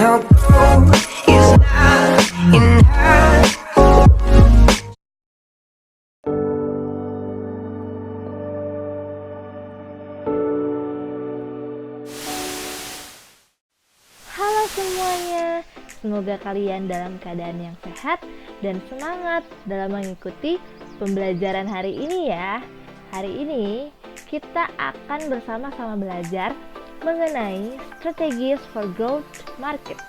your goal is not in her. Halo semuanya, semoga kalian dalam keadaan yang sehat dan semangat dalam mengikuti pembelajaran hari ini ya. Hari ini kita akan bersama-sama belajar mengenai strategies for growth market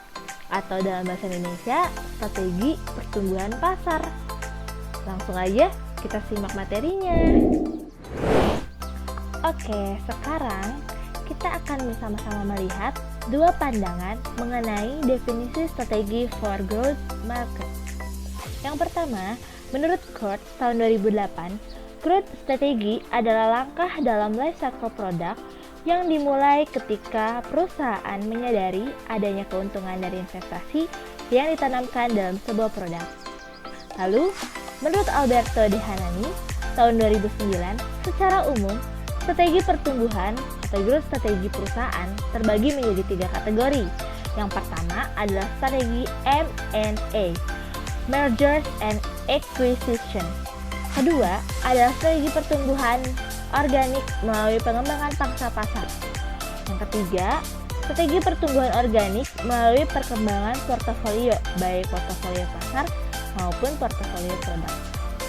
atau dalam bahasa Indonesia strategi pertumbuhan pasar. Langsung aja kita simak materinya. Oke, sekarang kita akan bersama-sama melihat dua pandangan mengenai definisi strategi for growth market. Yang pertama, menurut Court tahun 2008, growth strategi adalah langkah dalam life cycle produk yang dimulai ketika perusahaan menyadari adanya keuntungan dari investasi yang ditanamkan dalam sebuah produk. Lalu, menurut Alberto De Hanani tahun 2009, secara umum, strategi pertumbuhan atau growth strategi perusahaan terbagi menjadi 3 kategori. Yang pertama adalah strategi M&A, Mergers and Acquisition. Kedua adalah strategi pertumbuhan organik melalui pengembangan pangsa pasar. Yang ketiga, strategi pertumbuhan organik melalui perkembangan portofolio, baik portofolio pasar maupun portofolio produk.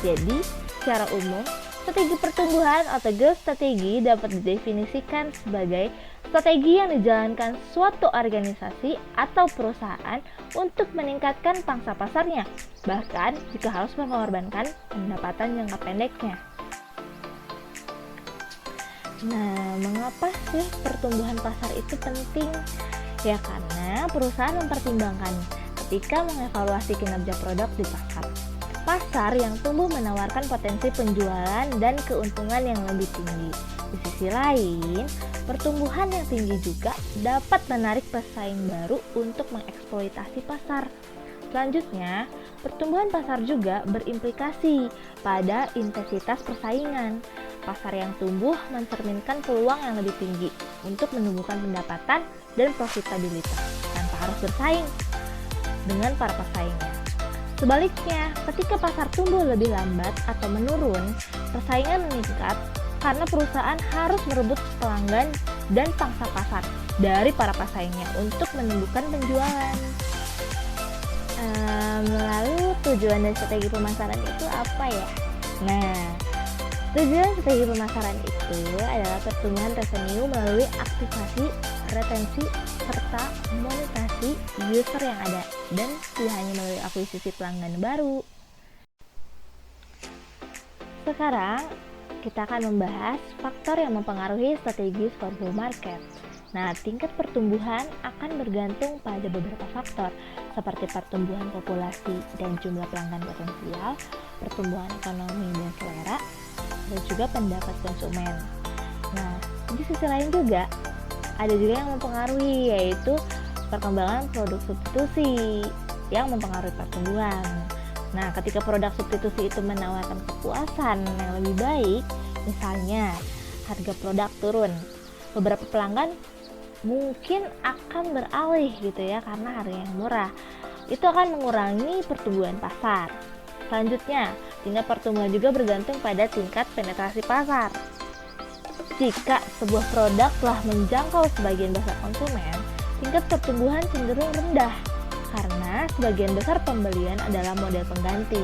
Jadi, secara umum, strategi pertumbuhan atau growth strategi dapat didefinisikan sebagai strategi yang dijalankan suatu organisasi atau perusahaan untuk meningkatkan pangsa pasarnya, bahkan jika harus mengorbankan pendapatan jangka pendeknya. Nah, mengapa sih pertumbuhan pasar itu penting? Ya karena perusahaan mempertimbangkan ketika mengevaluasi kinerja produk di pasar. Pasar yang tumbuh menawarkan potensi penjualan dan keuntungan yang lebih tinggi. Di sisi lain, pertumbuhan yang tinggi juga dapat menarik pesaing baru untuk mengeksploitasi pasar. Selanjutnya, pertumbuhan pasar juga berimplikasi pada intensitas persaingan. Pasar yang tumbuh mencerminkan peluang yang lebih tinggi untuk menumbuhkan pendapatan dan profitabilitas tanpa harus bersaing dengan para pesaingnya. Sebaliknya, ketika pasar tumbuh lebih lambat atau menurun, persaingan meningkat karena perusahaan harus merebut pelanggan dan pangsa pasar dari para pesaingnya untuk menumbuhkan penjualan. Lalu tujuan dan strategi pemasaran itu apa ya? Nah, tujuan strategi pemasaran itu adalah pertumbuhan revenue melalui aktivasi, retensi, serta monetasi user yang ada dan tidak hanya melalui akuisisi pelanggan baru. Sekarang kita akan membahas faktor yang mempengaruhi strategi for growth market. Nah, tingkat pertumbuhan akan bergantung pada beberapa faktor seperti pertumbuhan populasi dan jumlah pelanggan potensial, pertumbuhan ekonomi dan selera, dan juga pendapat konsumen. Nah, di sisi lain juga ada juga yang mempengaruhi, yaitu perkembangan produk substitusi yang mempengaruhi pertumbuhan. Nah, ketika produk substitusi itu menawarkan kepuasan yang lebih baik, misalnya harga produk turun, beberapa pelanggan mungkin akan beralih gitu ya karena harganya yang murah. Itu akan mengurangi pertumbuhan pasar. Selanjutnya, tingkat pertumbuhan juga bergantung pada tingkat penetrasi pasar. Jika sebuah produk telah menjangkau sebagian besar konsumen, tingkat pertumbuhan cenderung rendah karena sebagian besar pembelian adalah model pengganti.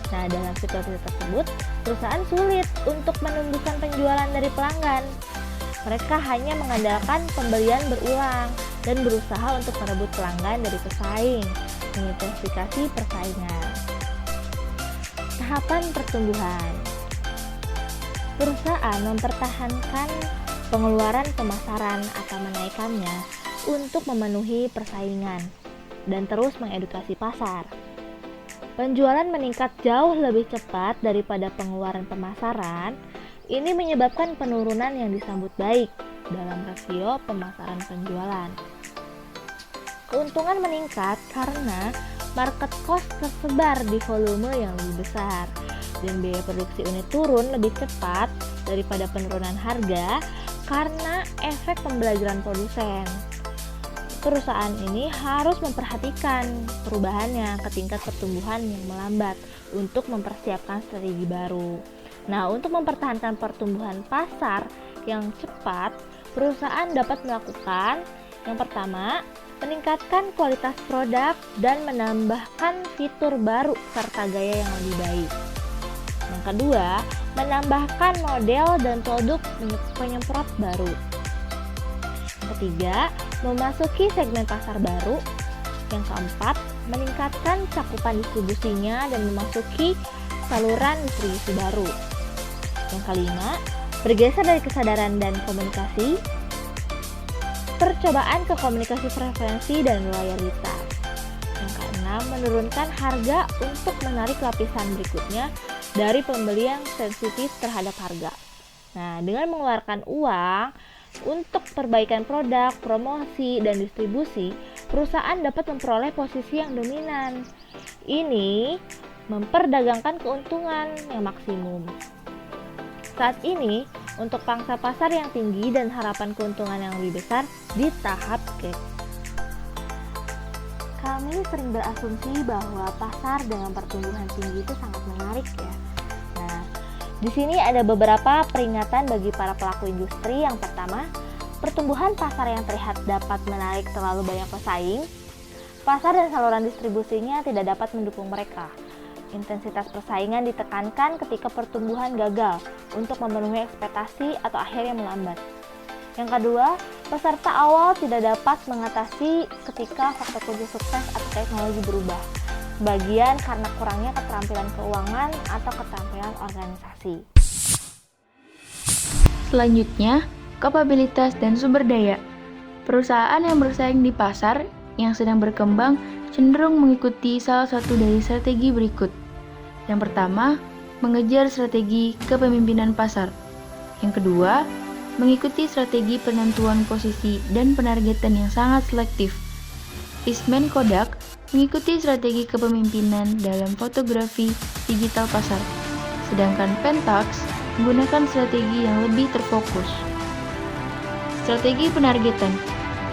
Nah, dalam situasi tersebut, perusahaan sulit untuk menumbuhkan penjualan dari pelanggan. Mereka hanya mengandalkan pembelian berulang dan berusaha untuk merebut pelanggan dari pesaing, mengintensifikasi persaingan. Tahapan pertumbuhan. Perusahaan mempertahankan pengeluaran pemasaran atau menaikkannya untuk memenuhi persaingan dan terus mengedukasi pasar. Penjualan meningkat jauh lebih cepat daripada pengeluaran pemasaran. Ini menyebabkan penurunan yang disambut baik dalam rasio pemasaran penjualan. Keuntungan meningkat karena market cost tersebar di volume yang lebih besar dan biaya produksi unit turun lebih cepat daripada penurunan harga karena efek pembelajaran produsen. perusahaan ini harus memperhatikan perubahannya ke tingkat pertumbuhan yang melambat untuk mempersiapkan strategi baru. Nah, untuk mempertahankan pertumbuhan pasar yang cepat, perusahaan dapat melakukan yang pertama, meningkatkan kualitas produk dan menambahkan fitur baru serta gaya yang lebih baik. Yang kedua, menambahkan model dan produk penyemprot baru. Yang ketiga, memasuki segmen pasar baru. Yang keempat, meningkatkan cakupan distribusinya dan memasuki saluran distribusi baru. Yang kelima, bergeser dari kesadaran dan komunikasi, percobaan ke komunikasi frekuensi dan loyalitas. Yang keenam, menurunkan harga untuk menarik lapisan berikutnya dari pembeli yang sensitif terhadap harga. Nah, dengan mengeluarkan uang untuk perbaikan produk, promosi, dan distribusi, perusahaan dapat memperoleh posisi yang dominan. Ini memperdagangkan keuntungan yang maksimum. Saat ini, untuk pangsa pasar yang tinggi dan harapan keuntungan yang lebih besar di tahap gap. Kami sering berasumsi bahwa pasar dengan pertumbuhan tinggi itu sangat menarik ya. Nah, di sini ada beberapa peringatan bagi para pelaku industri. Yang pertama, pertumbuhan pasar yang terlihat dapat menarik terlalu banyak pesaing. Pasar dan saluran distribusinya tidak dapat mendukung mereka. Intensitas persaingan ditekankan ketika pertumbuhan gagal untuk memenuhi ekspektasi atau akhirnya melambat. Yang kedua, peserta awal tidak dapat mengatasi ketika faktor kunci sukses atau teknologi berubah. Sebagian karena kurangnya keterampilan keuangan atau keterampilan organisasi. Selanjutnya, kapabilitas dan sumber daya. Perusahaan yang bersaing di pasar yang sedang berkembang cenderung mengikuti salah satu dari strategi berikut. Yang pertama, mengejar strategi kepemimpinan pasar. Yang kedua, mengikuti strategi penentuan posisi dan penargetan yang sangat selektif. Eastman Kodak mengikuti strategi kepemimpinan dalam fotografi digital pasar, sedangkan Pentax menggunakan strategi yang lebih terfokus. Strategi penargetan.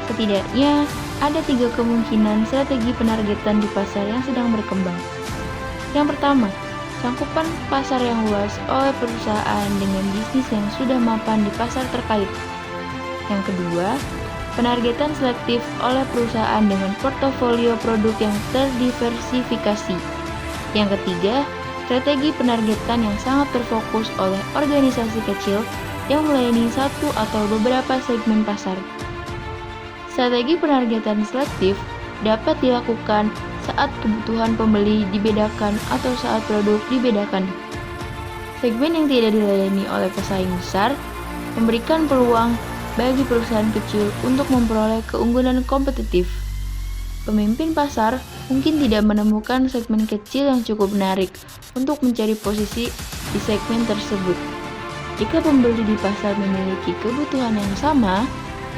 Setidaknya ada 3 kemungkinan strategi penargetan di pasar yang sedang berkembang. Yang pertama, cakupan pasar yang luas oleh perusahaan dengan bisnis yang sudah mapan di pasar terkait. Yang kedua, penargetan selektif oleh perusahaan dengan portofolio produk yang terdiversifikasi. Yang ketiga, strategi penargetan yang sangat terfokus oleh organisasi kecil yang melayani satu atau beberapa segmen pasar. Strategi penargetan selektif dapat dilakukan saat kebutuhan pembeli dibedakan atau saat produk dibedakan. Segmen yang tidak dilayani oleh pesaing besar memberikan peluang bagi perusahaan kecil untuk memperoleh keunggulan kompetitif. Pemimpin pasar mungkin tidak menemukan segmen kecil yang cukup menarik untuk mencari posisi di segmen tersebut. Jika pembeli di pasar memiliki kebutuhan yang sama,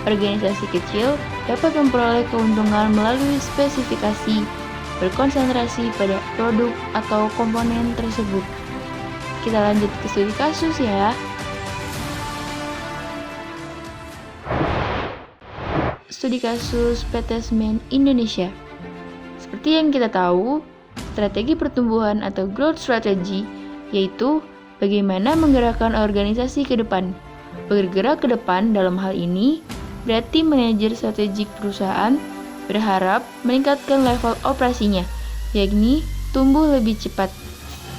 organisasi kecil dapat memperoleh keuntungan melalui spesifikasi berkonsentrasi pada produk atau komponen tersebut. Kita lanjut ke studi kasus ya. Studi kasus PT Semen Indonesia. Seperti yang kita tahu, strategi pertumbuhan atau growth strategy yaitu bagaimana menggerakkan organisasi ke depan. Bergerak ke depan dalam hal ini berarti manajer strategik perusahaan berharap meningkatkan level operasinya, yakni tumbuh lebih cepat.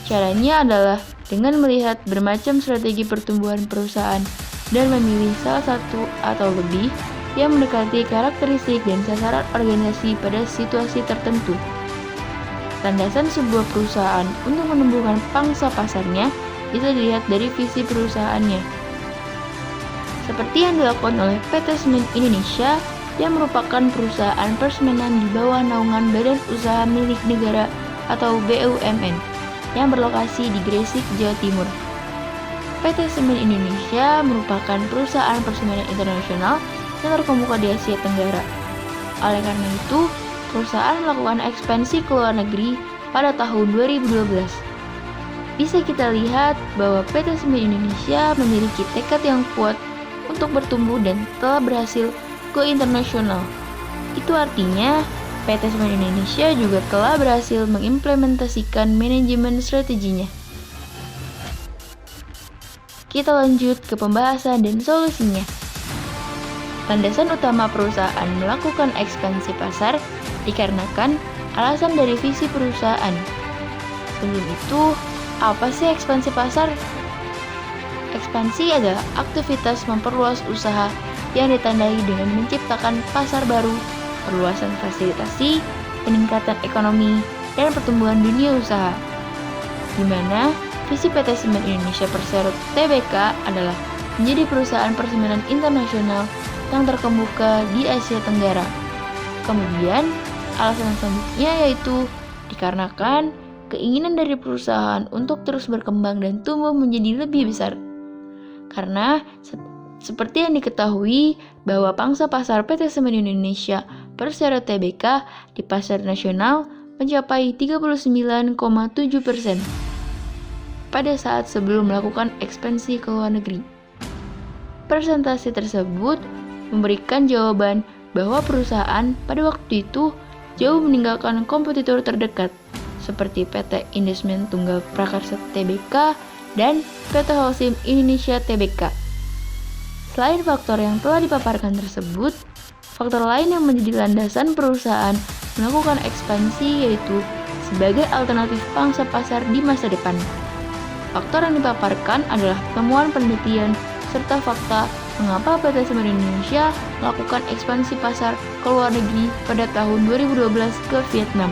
Caranya adalah dengan melihat bermacam strategi pertumbuhan perusahaan dan memilih salah satu atau lebih yang mendekati karakteristik dan sasaran organisasi pada situasi tertentu. Landasan sebuah perusahaan untuk menumbuhkan pangsa pasarnya bisa dilihat dari visi perusahaannya. Seperti yang dilakukan oleh PT Semen Indonesia yang merupakan perusahaan persemenan di bawah naungan Badan Usaha Milik Negara atau BUMN yang berlokasi di Gresik, Jawa Timur. PT Semen Indonesia merupakan perusahaan persemenan internasional yang terkemuka di Asia Tenggara. Oleh karena itu, perusahaan melakukan ekspansi ke luar negeri pada tahun 2012. Bisa kita lihat bahwa PT Semen Indonesia memiliki tekad yang kuat untuk bertumbuh dan telah berhasil go internasional. Itu artinya PT Semen Indonesia juga telah berhasil mengimplementasikan manajemen strateginya. Kita lanjut ke pembahasan dan solusinya. Landasan utama perusahaan melakukan ekspansi pasar dikarenakan alasan dari visi perusahaan. Sebelum itu, apa sih ekspansi pasar? Ekspansi adalah aktivitas memperluas usaha yang ditandai dengan menciptakan pasar baru, perluasan fasilitasi, peningkatan ekonomi, dan pertumbuhan dunia usaha. Di mana visi PT Semen Indonesia Persero Tbk adalah menjadi perusahaan persemenan internasional yang terkemuka di Asia Tenggara. Kemudian, alasan selanjutnya yaitu dikarenakan keinginan dari perusahaan untuk terus berkembang dan tumbuh menjadi lebih besar. Karena seperti yang diketahui bahwa pangsa pasar PT Semen Indonesia Persero Tbk di pasar nasional mencapai 39,7% pada saat sebelum melakukan ekspansi ke luar negeri. Persentase tersebut memberikan jawaban bahwa perusahaan pada waktu itu jauh meninggalkan kompetitor terdekat seperti PT Indosmen Tunggal Prakarsa Tbk dan PT Holcim Indonesia Tbk. Selain faktor yang telah dipaparkan tersebut, faktor lain yang menjadi landasan perusahaan melakukan ekspansi yaitu sebagai alternatif pangsa pasar di masa depan. Faktor yang dipaparkan adalah temuan penelitian serta fakta mengapa PT Semen Indonesia melakukan ekspansi pasar ke luar negeri pada tahun 2012 ke Vietnam.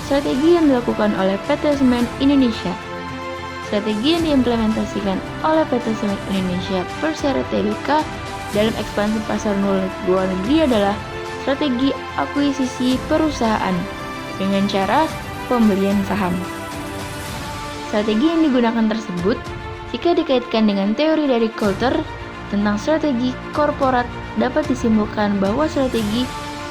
Strategi yang dilakukan oleh PT Semen Indonesia. Strategi yang diimplementasikan oleh PT Semen Indonesia Persero Tbk dalam ekspansi pasar luar negeri adalah strategi akuisisi perusahaan dengan cara pembelian saham. Strategi yang digunakan tersebut jika dikaitkan dengan teori dari Coulter tentang strategi korporat dapat disimpulkan bahwa strategi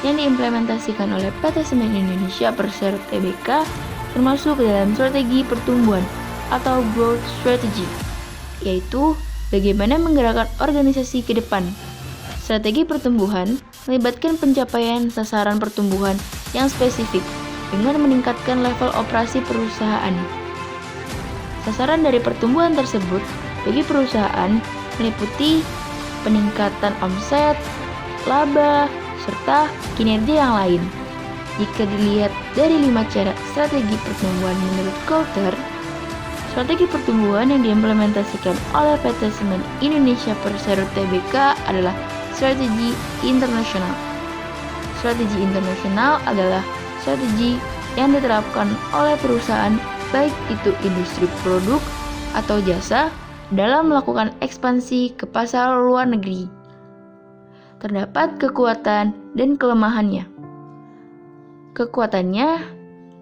yang diimplementasikan oleh PT Semen Indonesia Persero Tbk termasuk dalam strategi pertumbuhan atau growth strategy, yaitu bagaimana menggerakkan organisasi ke depan. Strategi pertumbuhan melibatkan pencapaian sasaran pertumbuhan yang spesifik dengan meningkatkan level operasi perusahaan. Sasaran dari pertumbuhan tersebut bagi perusahaan meliputi peningkatan omset, laba, serta kinerja yang lain. Jika dilihat dari 5 cara strategi pertumbuhan menurut Coulter, strategi pertumbuhan yang diimplementasikan oleh PT Semen Indonesia Persero Tbk adalah strategi internasional. Strategi internasional adalah strategi yang diterapkan oleh perusahaan baik itu industri produk atau jasa dalam melakukan ekspansi ke pasar luar negeri. Terdapat kekuatan dan kelemahannya. Kekuatannya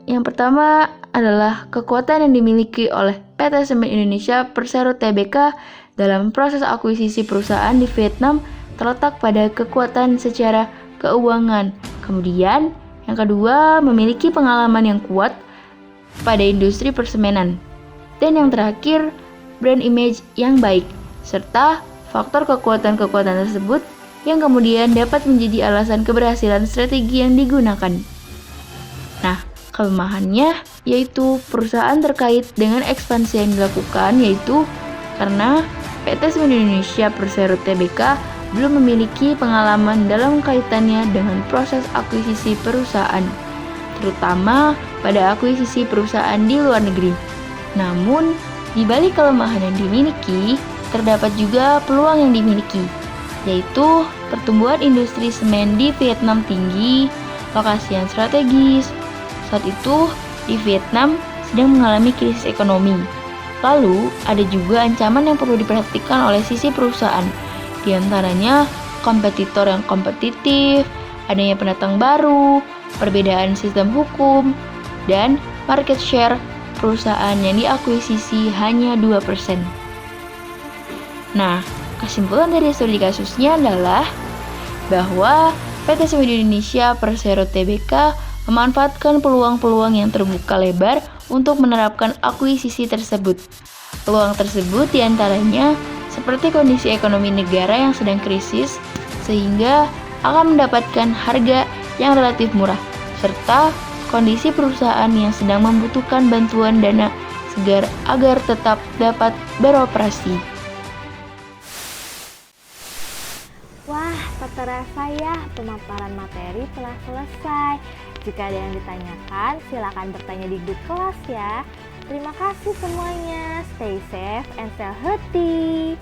yang pertama adalah kekuatan yang dimiliki oleh PT Semen Indonesia Persero Tbk dalam proses akuisisi perusahaan di Vietnam terletak pada kekuatan secara keuangan. Kemudian, yang kedua, memiliki pengalaman yang kuat pada industri persemenan. Dan yang terakhir, brand image yang baik, serta faktor kekuatan-kekuatan tersebut yang kemudian dapat menjadi alasan keberhasilan strategi yang digunakan. Nah, kelemahannya yaitu perusahaan terkait dengan ekspansi yang dilakukan yaitu karena PT Semen Indonesia Persero Tbk belum memiliki pengalaman dalam kaitannya dengan proses akuisisi perusahaan, terutama pada akuisisi perusahaan di luar negeri. Namun, di balik kelemahan yang dimiliki, terdapat juga peluang yang dimiliki, yaitu pertumbuhan industri semen di Vietnam tinggi, lokasi yang strategis. Saat itu, di Vietnam sedang mengalami krisis ekonomi. Lalu, ada juga ancaman yang perlu diperhatikan oleh sisi perusahaan, di antaranya kompetitor yang kompetitif, adanya pendatang baru, perbedaan sistem hukum, dan market share perusahaan yang diakuisisi hanya 2%. Nah, kesimpulan dari studi kasusnya adalah bahwa PT Semen Indonesia Persero Tbk memanfaatkan peluang-peluang yang terbuka lebar untuk menerapkan akuisisi tersebut. Peluang tersebut diantaranya seperti kondisi ekonomi negara yang sedang krisis, sehingga akan mendapatkan harga yang relatif murah, serta kondisi perusahaan yang sedang membutuhkan bantuan dana segar agar tetap dapat beroperasi. Wah, tak terasa ya pemaparan materi telah selesai. Jika ada yang ditanyakan, silakan bertanya di grup kelas ya. Terima kasih semuanya. Stay safe and stay healthy.